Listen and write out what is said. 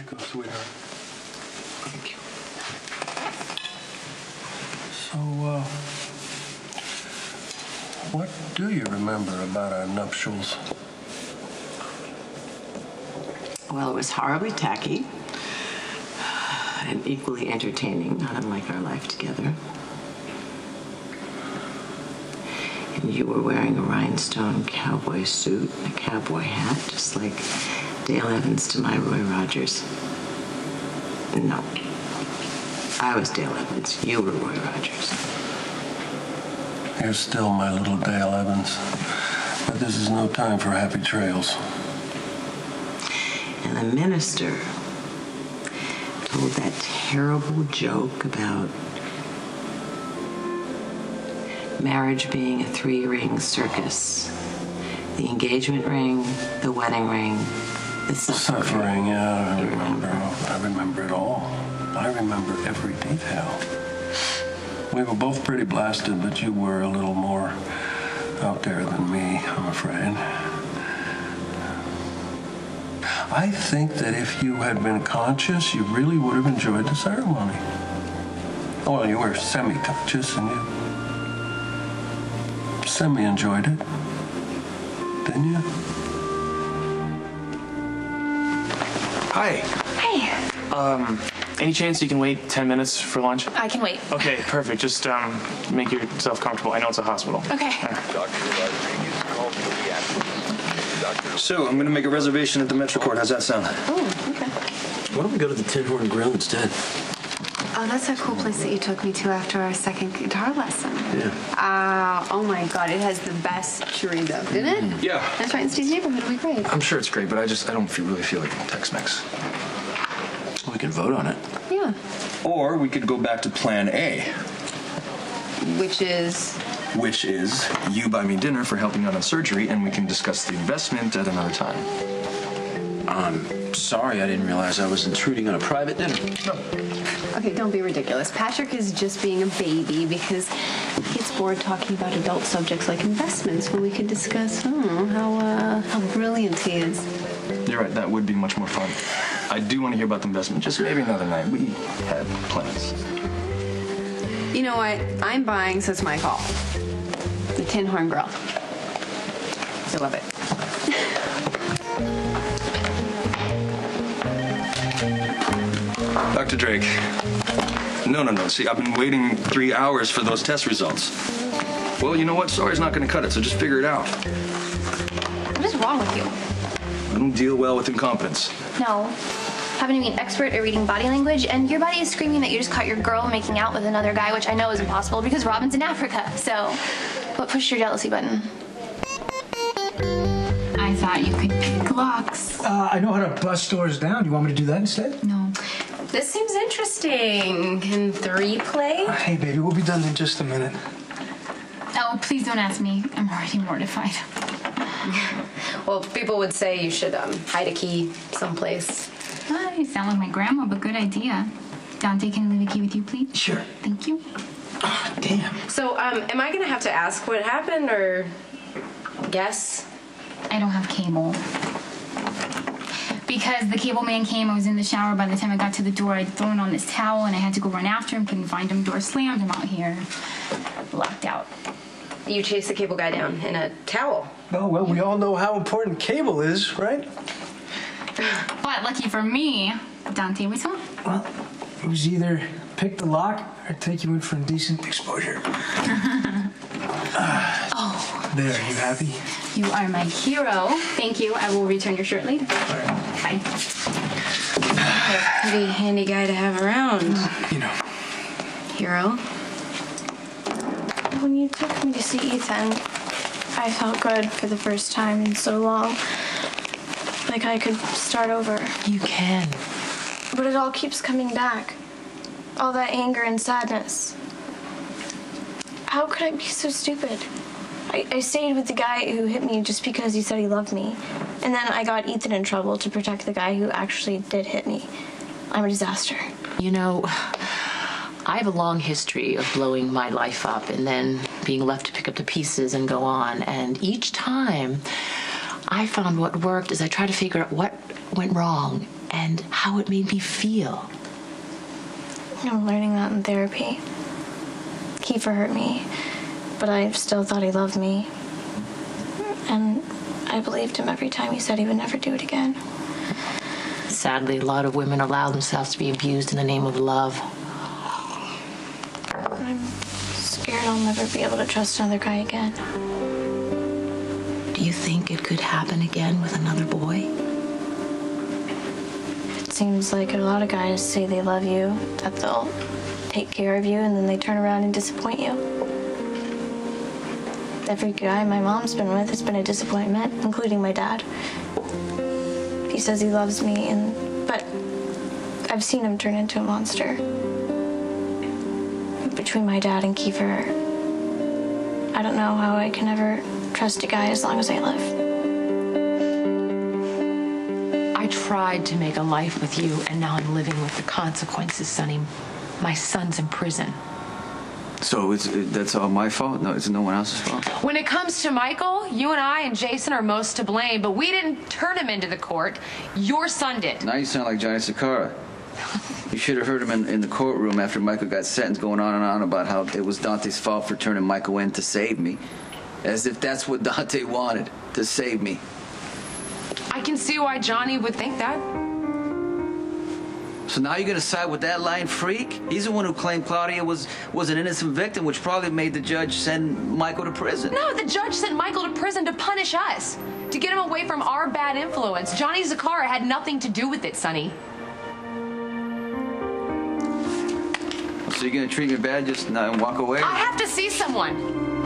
you go, sweetheart? Thank you. So, what do you remember about our nuptials? Well, it was horribly tacky and equally entertaining, not unlike our life together. And you were wearing a rhinestone cowboy suit and a cowboy hat, just like Dale Evans to my Roy Rogers. No. I was Dale Evans. You were Roy Rogers. You're still my little Dale Evans. But this is no time for happy trails. And the minister told that terrible joke about marriage being a 3-ring circus. The engagement ring, the wedding ring, the suffering. Yeah, I remember it all. I remember every detail. We were both pretty blasted, but you were a little more out there than me, I'm afraid. I think that if you had been conscious, you really would have enjoyed the ceremony. Well, you were semi-conscious, and you semi-enjoyed it, didn't you? Hi. Hey. Any chance you can wait 10 minutes for lunch? I can wait. Okay, perfect. Just make yourself comfortable. I know it's a hospital. Okay. So, I'm going to make a reservation at the Metrocourt. How's that sound? Oh, okay. Why don't we go to the Tin Horn Grill instead? Oh, that's that cool place that you took me to after our second guitar lesson. Yeah. Oh my God, it has the best chorizo, didn't it? Yeah. That's right in Steve's neighborhood. It'll be great. I'm sure it's great, but I don't really feel like Tex-Mex. We can vote on it. Yeah. Or we could go back to Plan A. Which is? Which is, you buy me dinner for helping out on surgery, and we can discuss the investment at another time. I'm sorry, I didn't realize I was intruding on a private dinner. No. Okay, don't be ridiculous. Patrick is just being a baby because he gets bored talking about adult subjects like investments when we could discuss, how brilliant he is. You're right, that would be much more fun. I do want to hear about the investment, just maybe another night. We had plans. You know what? I'm buying, so it's my call. The Tin Horn Grill. I love it. Dr. Drake. No. See, I've been waiting 3 hours for those test results. Well, you know what? Sorry's not going to cut it, so just figure it out. What is wrong with you? I don't deal well with incompetence. No. Having to be an expert at reading body language, and your body is screaming that you just caught your girl making out with another guy, which I know is impossible because Robin's in Africa. So, what pushed your jealousy button? I thought you could pick locks. I know how to bust doors down. Do you want me to do that instead? No. This seems interesting. Can 3 play? Hey, baby, we'll be done in just a minute. Oh, please don't ask me. I'm already mortified. Well, people would say you should hide a key someplace. You sound like my grandma, but good idea. Dante, can I leave a key with you, please? Sure. Thank you. Oh, damn. So, am I gonna have to ask what happened or guess? I don't have cable. Because the cable man came, I was in the shower. By the time I got to the door, I'd thrown on this towel, and I had to go run after him. Couldn't find him. Door slammed. I'm out here, locked out. You chased the cable guy down in a towel. Oh, well, we all know how important cable is, right? But lucky for me, Dante was home. Well, it was either pick the lock or take you in for indecent exposure. There, you happy? You are my hero. Thank you. I will return your shirt later. Bye. A pretty handy guy to have around. You know. Hero. When you took me to see Ethan, I felt good for the first time in so long. Like I could start over. You can. But it all keeps coming back. All that anger and sadness. How could I be so stupid? I stayed with the guy who hit me just because he said he loved me. And then I got Ethan in trouble to protect the guy who actually did hit me. I'm a disaster. You know, I have a long history of blowing my life up and then being left to pick up the pieces and go on. And each time I found what worked is I tried to figure out what went wrong and how it made me feel. I'm learning that in therapy. Kiefer hurt me, but I still thought he loved me. And I believed him every time he said he would never do it again. Sadly, a lot of women allow themselves to be abused in the name of love. I'm scared I'll never be able to trust another guy again. Do you think it could happen again with another boy? It seems like a lot of guys say they love you, that they'll take care of you, and then they turn around and disappoint you. Every guy my mom's been with has been a disappointment, including my dad. He says he loves me, but I've seen him turn into a monster. Between my dad and Kiefer, I don't know how I can ever trust a guy as long as I live. I tried to make a life with you, and now I'm living with the consequences, Sonny. My son's in prison. So that's all my fault? No, it's no one else's fault? When it comes to Michael, you and I and Jason are most to blame, but we didn't turn him into the court. Your son did. Now you sound like Johnny Sakara. You should have heard him in the courtroom after Michael got sentenced, going on and on about how it was Dante's fault for turning Michael in to save me. As if that's what Dante wanted, to save me. I can see why Johnny would think that. So now you're gonna side with that lying freak? He's the one who claimed Claudia was an innocent victim, which probably made the judge send Michael to prison. No, the judge sent Michael to prison to punish us, to get him away from our bad influence. Johnny Zakara had nothing to do with it, Sonny. So you're gonna treat me bad just now and walk away? I have to see someone.